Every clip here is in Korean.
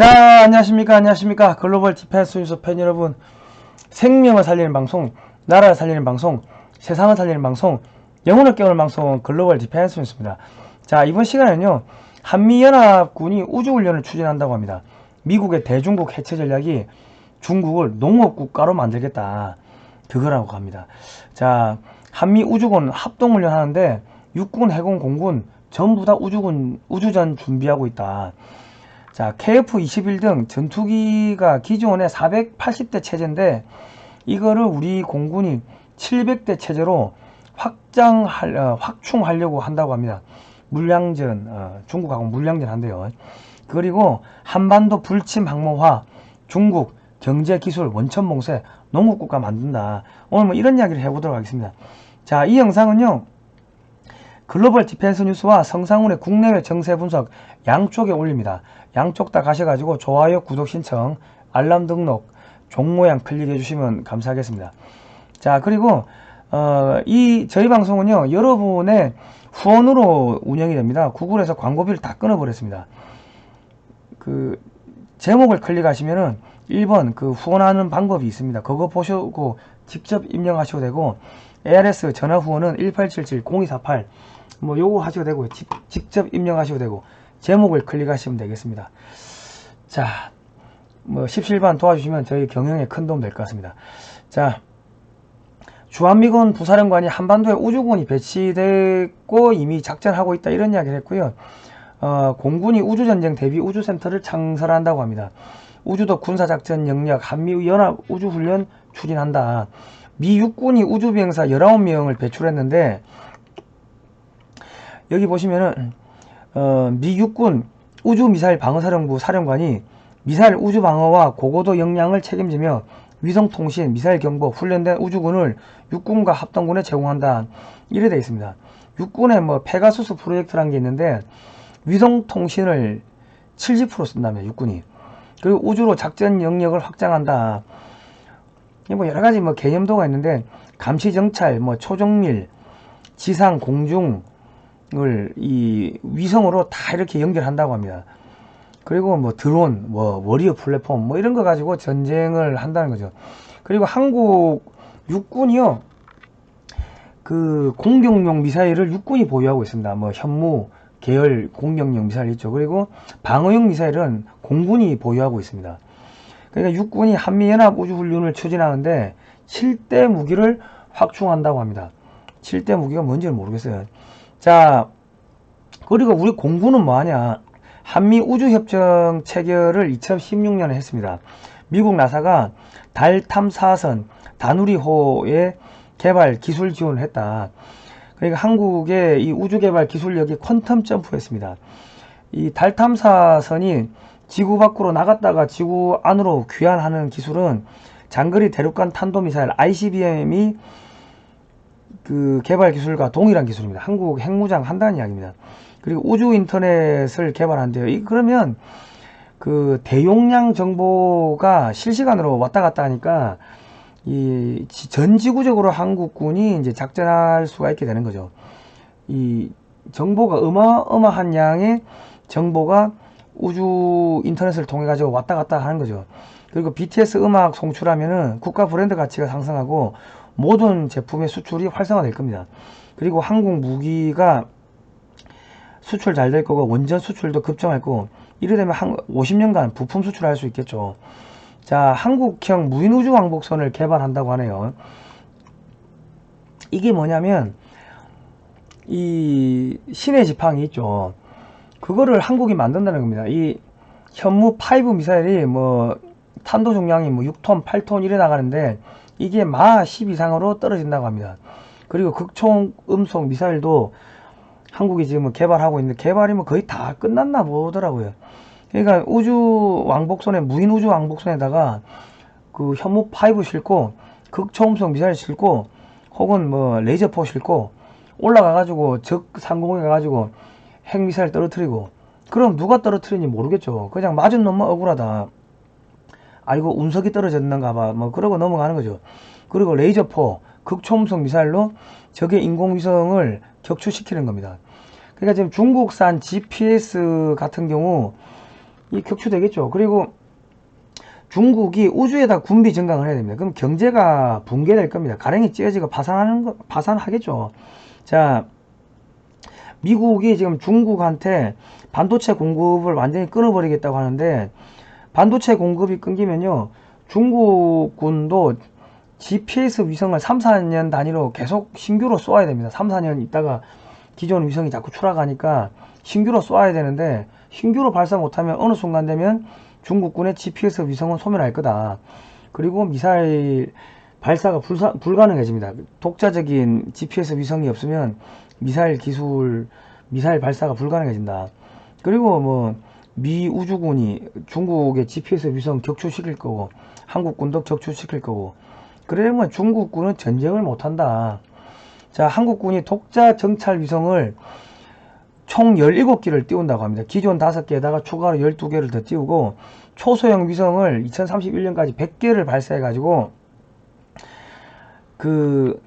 자, 안녕하십니까. 글로벌 디펜스 뉴스 팬 여러분. 생명을 살리는 방송, 나라를 살리는 방송, 세상을 살리는 방송, 영혼을 깨우는 방송, 글로벌 디펜스 뉴스입니다. 자, 이번 시간에는요, 한미연합군이 우주훈련을 추진한다고 합니다. 미국의 대중국 해체 전략이 중국을 농업국가로 만들겠다. 그거라고 합니다. 자, 한미 우주군 합동훈련 하는데 육군, 해군, 공군 전부 다 우주전 준비하고 있다. 자, KF-21 등 전투기가 기존의 480대 체제인데 이거를 우리 공군이 700대 체제로 확충하려고 한다고 합니다. 물량전, 중국하고 물량전 한대요. 그리고 한반도 불침 항모화, 중국 경제기술 원천봉쇄, 농업국가 만든다. 오늘 뭐 이런 이야기를 해보도록 하겠습니다. 자, 이 영상은요, 글로벌 디펜스 뉴스와 성상훈의 국내외 정세 분석 양쪽에 올립니다. 양쪽 다 가셔가지고 좋아요, 구독 신청, 알람 등록, 종 모양 클릭해 주시면 감사하겠습니다. 자, 그리고 저희 방송은요, 여러분의 후원으로 운영이 됩니다. 구글에서 광고비를 다 끊어버렸습니다. 그 제목을 클릭하시면은 1번 그 후원하는 방법이 있습니다. 그거 보시고 직접 입력하셔도 되고, ARS 전화 후원은 1877-0248 뭐 요거 하셔도 되고, 직접 입력하셔도 되고, 제목을 클릭하시면 되겠습니다. 자, 뭐 십실반 도와주시면 저희 경영에 큰 도움 될 것 같습니다. 자, 주한미군 부사령관이 한반도에 우주군이 배치되고 이미 작전하고 있다, 이런 이야기를 했고요. 공군이 우주전쟁 대비 우주센터를 창설한다고 합니다. 우주도 군사작전 영역 한미연합 우주훈련 추진한다. 미 육군이 우주비행사 19명을 배출했는데, 여기 보시면은 미 육군 우주미사일 방어사령부 사령관이 미사일 우주방어와 고고도 역량을 책임지며 위성통신, 미사일 경보, 훈련된 우주군을 육군과 합동군에 제공한다. 이래 되어 있습니다. 육군에 뭐 페가수스 프로젝트라는 게 있는데 위성통신을 70% 쓴다며, 육군이. 그리고 우주로 작전 영역을 확장한다. 뭐 여러가지 뭐 개념도가 있는데, 감시정찰, 뭐 초정밀, 지상, 공중 이 위성으로 다 이렇게 연결한다고 합니다. 그리고 뭐 드론, 뭐 워리어 플랫폼, 뭐 이런 거 가지고 전쟁을 한다는 거죠. 그리고 한국 육군이요, 그 공격용 미사일을 육군이 보유하고 있습니다. 뭐 현무 계열 공격용 미사일 있죠. 그리고 방어용 미사일은 공군이 보유하고 있습니다. 그러니까 육군이 한미연합 우주훈련을 추진하는데 7대 무기를 확충한다고 합니다. 7대 무기가 뭔지는 모르겠어요. 자, 그리고 우리 공군은 뭐하냐, 한미 우주협정 체결을 2016년에 했습니다. 미국 나사가 달 탐사선 다누리호의 개발 기술 지원을 했다. 그러니까 한국의 이 우주개발 기술력이 퀀텀 점프했습니다. 이 달 탐사선이 지구 밖으로 나갔다가 지구 안으로 귀환하는 기술은 장거리 대륙간 탄도미사일 ICBM이 그 개발 기술과 동일한 기술입니다. 한국 핵무장 한다는 이야기입니다. 그리고 우주 인터넷을 개발한대요. 그러면 그 대용량 정보가 실시간으로 왔다 갔다 하니까 이 전 지구적으로 한국군이 이제 작전할 수가 있게 되는 거죠. 이 정보가 어마어마한 양의 정보가 우주 인터넷을 통해 가지고 왔다 갔다 하는 거죠. 그리고 BTS 음악 송출하면은 국가 브랜드 가치가 상승하고 모든 제품의 수출이 활성화될 겁니다. 그리고 한국 무기가 수출 잘 될 거고 원전 수출도 급증할 거고, 이래 되면 50년간 부품 수출할 수 있겠죠. 자, 한국형 무인우주 왕복선을 개발한다고 하네요. 이게 뭐냐면 이 신의 지팡이 있죠. 그거를 한국이 만든다는 겁니다. 이 현무 5 미사일이 뭐 탄도 중량이 뭐 6톤, 8톤 이래 나가는데 이게 마 10 이상으로 떨어진다고 합니다. 그리고 극총 음속 미사일도 한국이 지금 개발하고 있는데 개발이 뭐 거의 다 끝났나 보더라고요. 그러니까 우주 왕복선에, 무인 우주 왕복선에다가 그 현무 5 싣고 극초음속 미사일 싣고 혹은 뭐 레이저포 싣고 올라가 가지고 적 상공에 가 가지고 핵미사일 떨어뜨리고, 그럼 누가 떨어뜨리는지 모르겠죠. 그냥 맞은 놈만 억울하다. 아이고 운석이 떨어졌는가 봐, 뭐 그러고 넘어가는 거죠. 그리고 레이저포, 극초음속 미사일로 적의 인공위성을 격추시키는 겁니다. 그러니까 지금 중국산 GPS 같은 경우 이 격추되겠죠. 그리고 중국이 우주에다 군비 증강을 해야 됩니다. 그럼 경제가 붕괴될 겁니다. 가랭이 찢어지고 파산하겠죠. 자, 미국이 지금 중국한테 반도체 공급을 완전히 끊어버리겠다고 하는데, 반도체 공급이 끊기면요, 중국군도 GPS 위성을 3, 4년 단위로 계속 신규로 쏘아야 됩니다. 3, 4년 있다가 기존 위성이 자꾸 추락하니까 신규로 쏘아야 되는데, 신규로 발사 못하면 어느 순간 되면 중국군의 GPS 위성은 소멸할 거다. 그리고 미사일 발사가 불가능해집니다. 독자적인 GPS 위성이 없으면 미사일 발사가 불가능해진다. 그리고 뭐 미 우주군이 중국의 GPS 위성 격추시킬 거고, 한국군도 격추시킬 거고, 그러면 중국군은 전쟁을 못한다. 자, 한국군이 독자 정찰 위성을 총 17기를 띄운다고 합니다. 기존 5개에다가 추가로 12개를 더 띄우고, 초소형 위성을 2031년까지 100개를 발사해가지고 그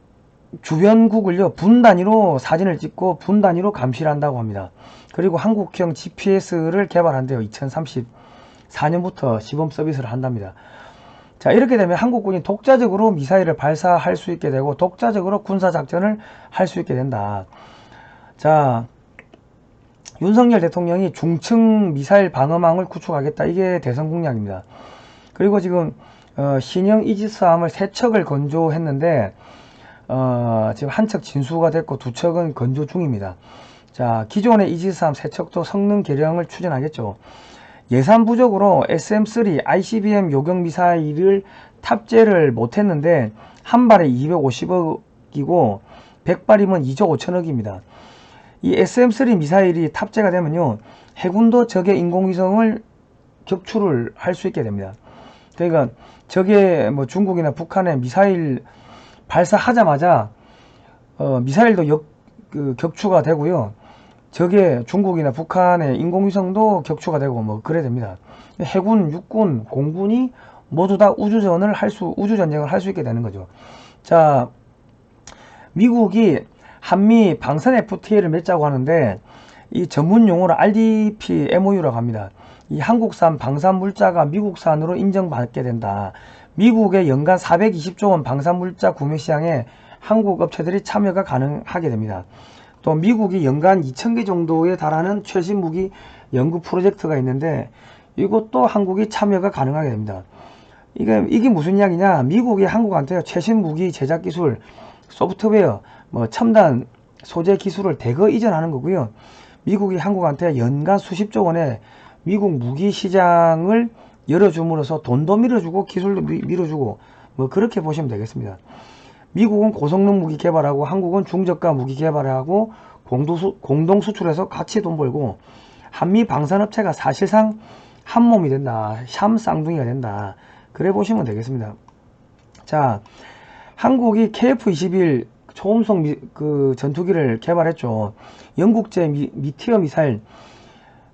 주변국을요 분 단위로 사진을 찍고 분 단위로 감시를 한다고 합니다. 그리고 한국형 GPS를 개발한대요. 2034년부터 시범 서비스를 한답니다. 자, 이렇게 되면 한국군이 독자적으로 미사일을 발사할 수 있게 되고, 독자적으로 군사작전을 할 수 있게 된다. 자, 윤석열 대통령이 중층 미사일 방어망을 구축하겠다. 이게 대선 공약입니다. 그리고 지금 신형 이지스함을 3척을 건조했는데, 지금 한 척 진수가 됐고 2척은 건조 중입니다. 자, 기존의 이지스함 3척도 성능 개량을 추진하겠죠. 예산 부족으로 SM3 ICBM 요격 미사일을 탑재를 못했는데, 한 발에 250억이고 100발이면 2조 5천억입니다. 이 SM3 미사일이 탑재가 되면요, 해군도 적의 인공위성을 격추를 할 수 있게 됩니다. 그러니까 적의 뭐 중국이나 북한의 미사일 발사하자마자 미사일도 격추가 되고요, 적의 중국이나 북한의 인공위성도 격추가 되고 뭐 그래 됩니다. 해군, 육군, 공군이 모두 다 우주전쟁을 할 수 있게 되는 거죠. 자, 미국이 한미 방산 FTA를 맺자고 하는데, 이 전문 용어로 RDP MOU라고 합니다. 이 한국산 방산 물자가 미국산으로 인정받게 된다. 미국의 연간 420조 원 방산 물자 구매 시장에 한국 업체들이 참여가 가능하게 됩니다. 또 미국이 연간 2,000개 정도에 달하는 최신 무기 연구 프로젝트가 있는데, 이것도 한국이 참여가 가능하게 됩니다. 이게 무슨 이야기냐? 미국이 한국한테 최신 무기 제작 기술, 소프트웨어, 뭐 첨단 소재 기술을 대거 이전하는 거고요. 미국이 한국한테 연간 수십조 원의 미국 무기 시장을 열어줌으로써 돈도 밀어주고 기술도 밀어주고 뭐 그렇게 보시면 되겠습니다. 미국은 고성능 무기 개발하고, 한국은 중저가 무기 개발하고 공동 수출해서 같이 돈 벌고, 한미 방산업체가 사실상 한 몸이 된다. 샴 쌍둥이가 된다. 그래 보시면 되겠습니다. 자, 한국이 KF-21 초음속 전투기를 개발했죠. 영국제 미티어 미사일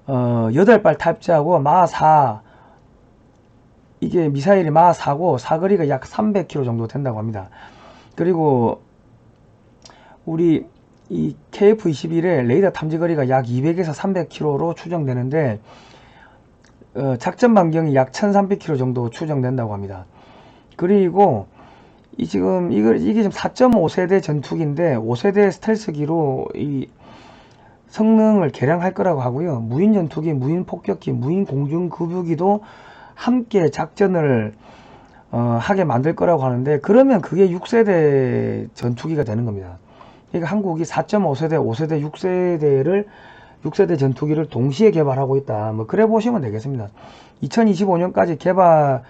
8발 탑재하고 마4, 이게 미사일이 마4고 사거리가 약 300km 정도 된다고 합니다. 그리고 우리 이 KF-21의 레이더 탐지거리가 약 200에서 300km로 추정되는데, 작전 반경이 약 1300km 정도 추정된다고 합니다. 그리고 이게 지금 4.5세대 전투기인데 5세대 스텔스기로 이 성능을 개량할 거라고 하고요. 무인 전투기, 무인 폭격기, 무인 공중급유기도 함께 작전을 하게 만들 거라고 하는데, 그러면 그게 6세대 전투기가 되는 겁니다. 그러니까 한국이 4.5세대, 5세대, 6세대 전투기를 동시에 개발하고 있다. 뭐 그래 보시면 되겠습니다. 2025년까지 개발을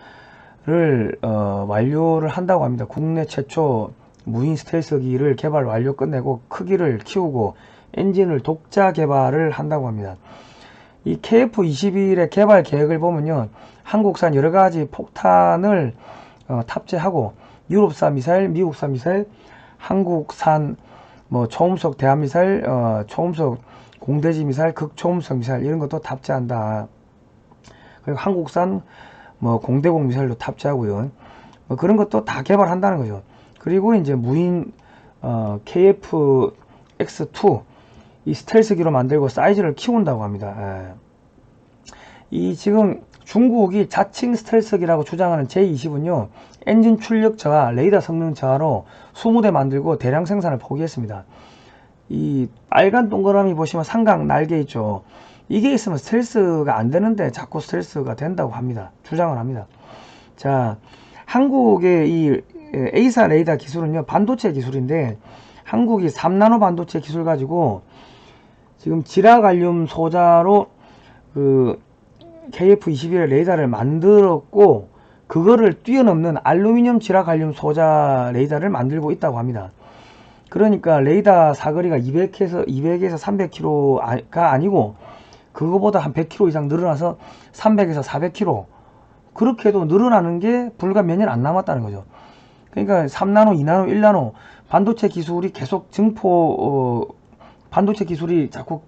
완료를 한다고 합니다. 국내 최초 무인 스텔스기를 개발 완료 끝내고 크기를 키우고 엔진을 독자 개발을 한다고 합니다. 이 KF-21의 개발 계획을 보면요, 한국산 여러가지 폭탄을 탑재하고, 유럽산 미사일, 미국산 미사일, 한국산 뭐 초음속 대함미사일, 초음속 공대지 미사일, 극초음속 미사일 이런 것도 탑재한다. 그리고 한국산 뭐 공대공 미사일도 탑재하고요. 뭐 그런 것도 다 개발한다는 거죠. 그리고 이제 무인 KF-X2 이 스텔스기로 만들고 사이즈를 키운다고 합니다. 이 지금 중국이 자칭 스텔스기라고 주장하는 J-20은요, 엔진 출력 저하, 레이더 성능 저하로 20대 만들고 대량 생산을 포기했습니다. 이 빨간 동그라미 보시면 삼각 날개 있죠. 이게 있으면 스텔스가 안 되는데 자꾸 스텔스가 된다고 합니다. 주장을 합니다. 자, 한국의 이 A사 레이더 기술은요, 반도체 기술인데, 한국이 3나노 반도체 기술 가지고 지금 지라갈륨 소자로 그 KF-21 레이더를 만들었고, 그거를 뛰어넘는 알루미늄 지라갈륨 소자 레이더를 만들고 있다고 합니다. 그러니까 레이더 사거리가 200에서 300km가 아니고 그거보다 한 100km 이상 늘어나서 300에서 400km, 그렇게도 늘어나는 게 불과 몇 년 안 남았다는 거죠. 그러니까 3나노, 2나노, 1나노 반도체 기술이 계속 반도체 기술이 자꾸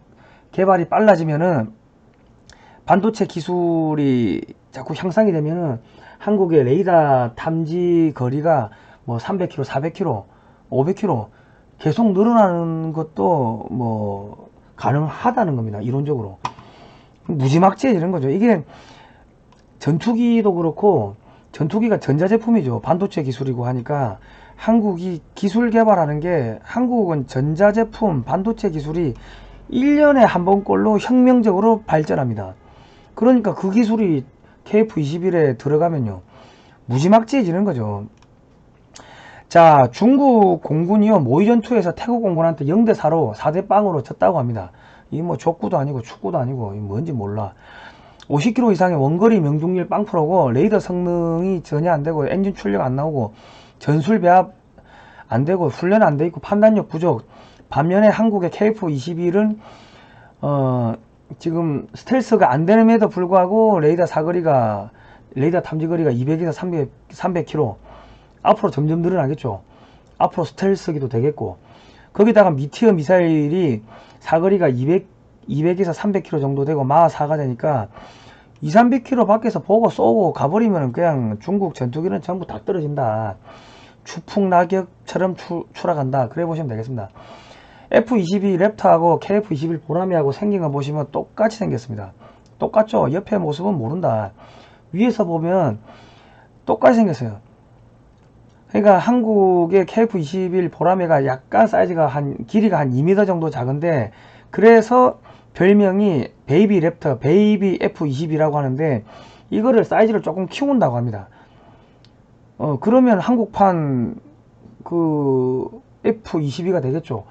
개발이 빨라지면은, 반도체 기술이 자꾸 향상이 되면은 한국의 레이더 탐지 거리가 뭐 300km, 400km, 500km 계속 늘어나는 것도 뭐 가능하다는 겁니다. 이론적으로. 무지막지해지는 거죠. 이게 전투기도 그렇고, 전투기가 전자제품이죠. 반도체 기술이고 하니까 한국이 기술 개발하는 게, 한국은 전자제품 반도체 기술이 1년에 한 번꼴로 혁명적으로 발전합니다. 그러니까 그 기술이 KF-21에 들어가면요, 무지막지해지는 거죠. 자, 중국 공군이요, 모의전투에서 태국 공군한테 0대4로 4대0으로 졌다고 합니다. 이 뭐 족구도 아니고 축구도 아니고 뭔지 몰라. 50km 이상의 원거리 명중률 빵프로고, 레이더 성능이 전혀 안되고, 엔진 출력 안 나오고, 전술 배합 안되고, 훈련 안돼있고, 판단력 부족. 반면에 한국의 KF-21은 지금 스텔스가 안됨에도 불구하고 레이더 탐지거리가 200에서 300km, 앞으로 점점 늘어나겠죠. 앞으로 스텔스기도 되겠고, 거기다가 미티어 미사일이 사거리가 200에서 300km 정도 되고 마하 4가 되니까 200-300km 밖에서 보고 쏘고 가버리면 그냥 중국 전투기는 전부 다 떨어진다. 추풍낙엽처럼 추락한다. 그래 보시면 되겠습니다. F-22 랩터하고 KF-21 보라매하고 생긴 거 보시면 똑같이 생겼습니다. 똑같죠? 옆에 모습은 모른다. 위에서 보면 똑같이 생겼어요. 그러니까 한국의 KF-21 보라매가 약간 사이즈가 길이가 한 2m 정도 작은데, 그래서 별명이 베이비 랩터, 베이비 F-22라고 하는데, 이거를 사이즈를 조금 키운다고 합니다. 그러면 한국판 그 F-22가 되겠죠.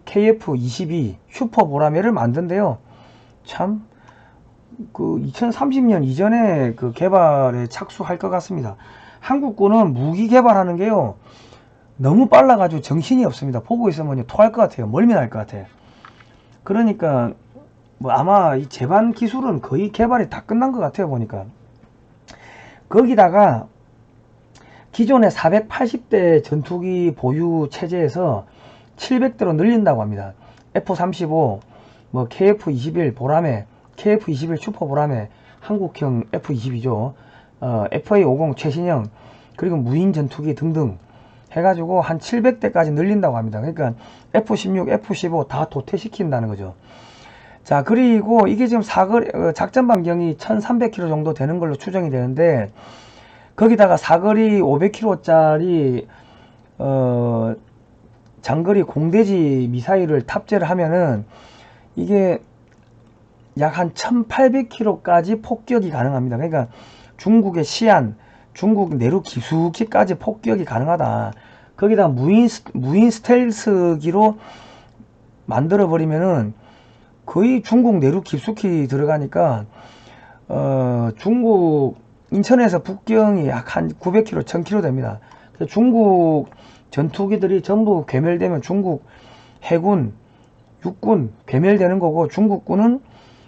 KF-22 슈퍼 보라매를 만든대요. 참, 그 2030년 이전에 그 개발에 착수할 것 같습니다. 한국군은 무기 개발하는 게요, 너무 빨라가지고 정신이 없습니다. 보고 있으면 토할 것 같아요. 멀미날 것 같아요. 그러니까 뭐 아마 이 제반 기술은 거의 개발이 다 끝난 것 같아요. 보니까 거기다가 기존의 480대 전투기 보유 체제에서 700대로 늘린다고 합니다. F-35, 뭐 KF-21 보라매, KF-21 슈퍼 보라매, 한국형 F-22죠. FA-50 최신형, 그리고 무인 전투기 등등 해가지고 한 700대까지 늘린다고 합니다. 그러니까 F-16, F-15 다 도태시킨다는 거죠. 자, 그리고 이게 지금 작전 반경이 1300km 정도 되는 걸로 추정이 되는데, 거기다가 사거리 500km짜리 장거리 공대지 미사일을 탑재를 하면은 이게 약 한 1800km까지 폭격이 가능합니다. 그러니까 중국의 시안, 중국 내륙 깊숙이까지 폭격이 가능하다. 거기다 무인 스텔스기로 만들어 버리면은 거의 중국 내륙 깊숙이 들어가니까 중국 인천에서 북경이 약 한 900km, 1000km 됩니다. 중국 전투기들이 전부 괴멸되면 중국 해군, 육군 괴멸되는 거고, 중국군은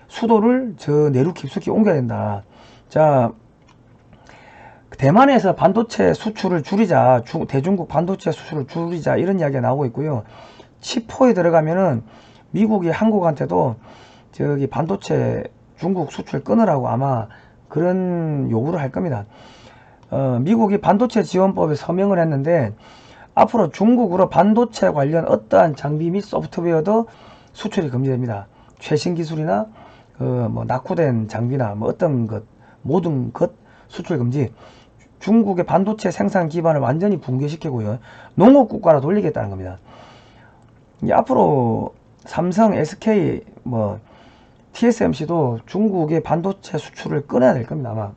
수도를 저 내륙 깊숙이 옮겨야 된다. 자, 대만에서 반도체 수출을 줄이자, 대중국 반도체 수출을 줄이자, 이런 이야기가 나오고 있고요. 치포에 들어가면은 미국이 한국한테도 저기 반도체 중국 수출 끊으라고 아마 그런 요구를 할 겁니다. 미국이 반도체 지원법에 서명을 했는데, 앞으로 중국으로 반도체 관련 어떠한 장비 및 소프트웨어도 수출이 금지됩니다. 최신 기술이나 뭐 낙후된 장비나 뭐 어떤 것 모든 것 수출 금지. 중국의 반도체 생산 기반을 완전히 붕괴시키고요. 농업 국가로 돌리겠다는 겁니다. 이제 앞으로 삼성, SK, 뭐 TSMC도 중국의 반도체 수출을 끊어야 될 겁니다, 아마.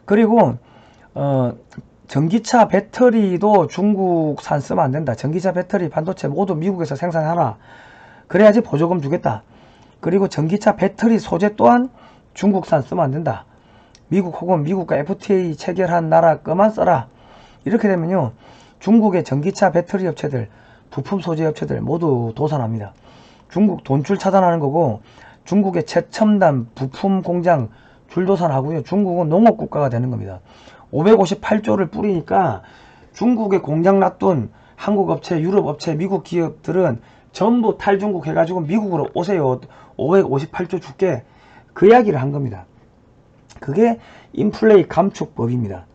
그리고 전기차 배터리도 중국산 쓰면 안 된다. 전기차 배터리, 반도체 모두 미국에서 생산하라. 그래야지 보조금 주겠다. 그리고 전기차 배터리 소재 또한 중국산 쓰면 안 된다. 미국 혹은 미국과 FTA 체결한 나라 거만 써라. 이렇게 되면요, 중국의 전기차 배터리 업체들, 부품 소재 업체들 모두 도산합니다. 중국 돈줄 차단하는 거고, 중국의 최첨단 부품 공장 줄도산하고요. 중국은 농업 국가가 되는 겁니다. 558조를 뿌리니까 중국에 공장 놔둔 한국 업체, 유럽 업체, 미국 기업들은 전부 탈중국 해가지고 미국으로 오세요. 558조 줄게. 그 이야기를 한 겁니다. 그게 인플레이 감축법입니다.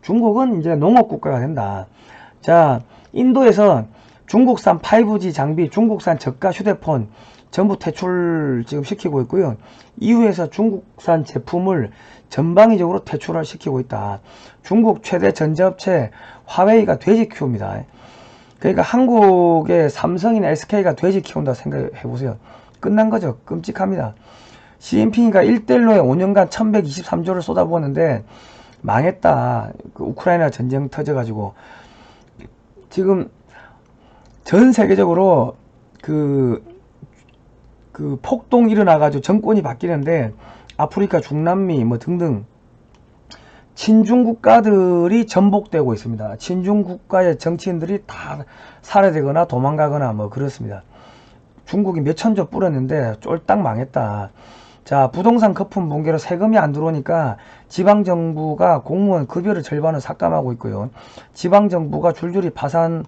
중국은 이제 농업 국가가 된다. 자, 인도에서 중국산 5G 장비, 중국산 저가 휴대폰 전부 퇴출 지금 시키고 있고요. 이후에서 중국산 제품을 전방위적으로 퇴출을 시키고 있다. 중국 최대 전자업체 화웨이가 돼지 키웁니다. 그러니까 한국의 삼성이나 SK가 돼지 키운다 생각해 보세요. 끝난 거죠. 끔찍합니다. 시진핑이가 1대1로에 5년간 1123조를 쏟아부었는데 망했다. 그 우크라이나 전쟁 터져가지고 지금 전 세계적으로 그 폭동이 일어나가지고 정권이 바뀌는데 아프리카, 중남미 뭐 등등 친중 국가들이 전복되고 있습니다. 친중 국가의 정치인들이 다 살해되거나 도망가거나 뭐 그렇습니다. 중국이 몇천조 뿌렸는데 쫄딱 망했다. 자, 부동산 거품 붕괴로 세금이 안 들어오니까 지방정부가 공무원 급여를 절반을 삭감하고 있고요. 지방정부가 줄줄이 파산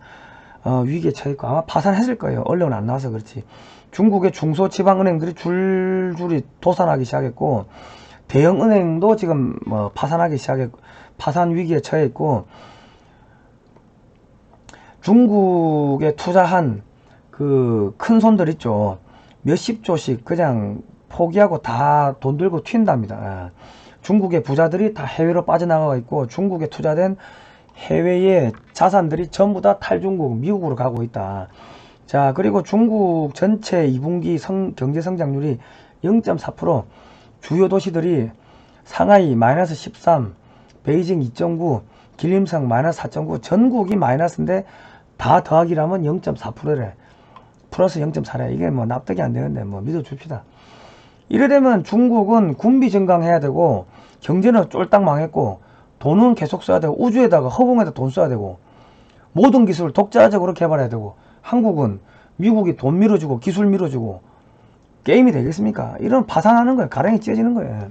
위기에 처했고, 아마 파산했을 거예요. 언론은 안 나와서 그렇지. 중국의 중소지방은행들이 줄줄이 도산하기 시작했고, 대형은행도 지금 뭐 파산하기 시작했고, 파산 위기에 처했고, 중국에 투자한 그 큰 손들 있죠. 몇십 조씩 그냥 포기하고 다 돈 들고 튄답니다. 중국의 부자들이 다 해외로 빠져나가고 있고, 중국에 투자된 해외의 자산들이 전부 다 탈중국, 미국으로 가고 있다. 자, 그리고 중국 전체 2분기 경제 성장률이 0.4%, 주요 도시들이 상하이 마이너스 13, 베이징 2.9, 길림성 마이너스 4.9, 전국이 마이너스인데 다 더하기라면 0.4%래. 플러스 0.4래. 이게 뭐 납득이 안 되는데 뭐 믿어줍시다. 이래 되면 중국은 군비 증강해야 되고, 경제는 쫄딱 망했고, 돈은 계속 써야 되고, 우주에다가 허공에다 돈 써야 되고, 모든 기술을 독자적으로 개발해야 되고, 한국은 미국이 돈 밀어주고 기술 밀어주고 게임이 되겠습니까? 이런 파산하는 거예요. 가랑이 찢어지는 거예요.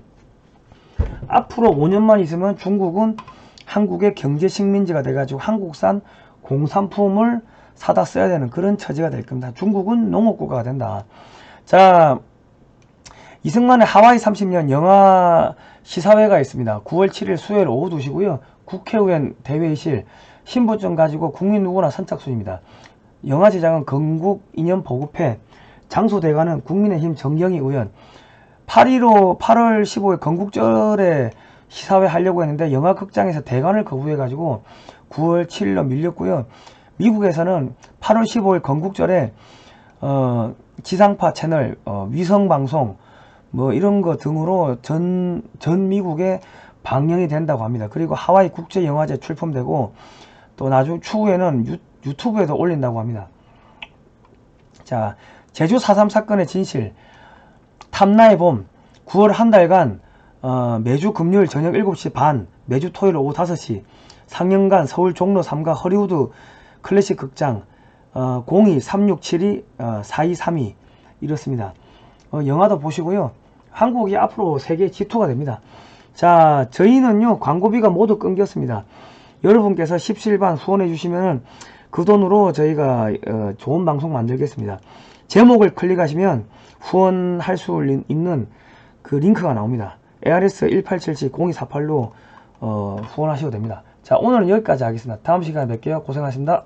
앞으로 5년만 있으면 중국은 한국의 경제 식민지가 돼가지고 한국산 공산품을 사다 써야 되는 그런 처지가 될 겁니다. 중국은 농업국가가 된다. 자, 이승만의 하와이 30년 영화 시사회가 있습니다. 9월 7일 수요일 오후 2시고요. 국회의원 대회의실, 신분증 가지고 국민 누구나 선착순입니다. 영화 제작은 건국이념보급회, 장소대가는 국민의힘 정경희 의원. 8월 15일 건국절에 시사회 하려고 했는데 영화극장에서 대관을 거부해가지고 9월 7일로 밀렸고요. 미국에서는 8월 15일 건국절에 지상파 채널, 위성방송 뭐 이런 거 등으로 전 미국에 방영이 된다고 합니다. 그리고 하와이 국제영화제 출품되고, 또 나중 추후에는 유튜브에도 올린다고 합니다. 자, 제주 4.3 사건의 진실, 탐나의 봄, 9월 한 달간 매주 금요일 저녁 7시 반, 매주 토요일 오후 5시, 상영관 서울 종로 3가 허리우드 클래식 극장, 02-3672-4232 이렇습니다. 영화도 보시고요. 한국이 앞으로 세계 지토가 됩니다. 자, 저희는요 광고비가 모두 끊겼습니다. 여러분께서 십시일반 후원해 주시면은 그 돈으로 저희가 좋은 방송 만들겠습니다. 제목을 클릭하시면 후원할 수 있는 그 링크가 나옵니다. ARS 1877-0248로 후원하셔도 됩니다. 자, 오늘은 여기까지 하겠습니다. 다음 시간에 뵐게요. 고생하셨습니다.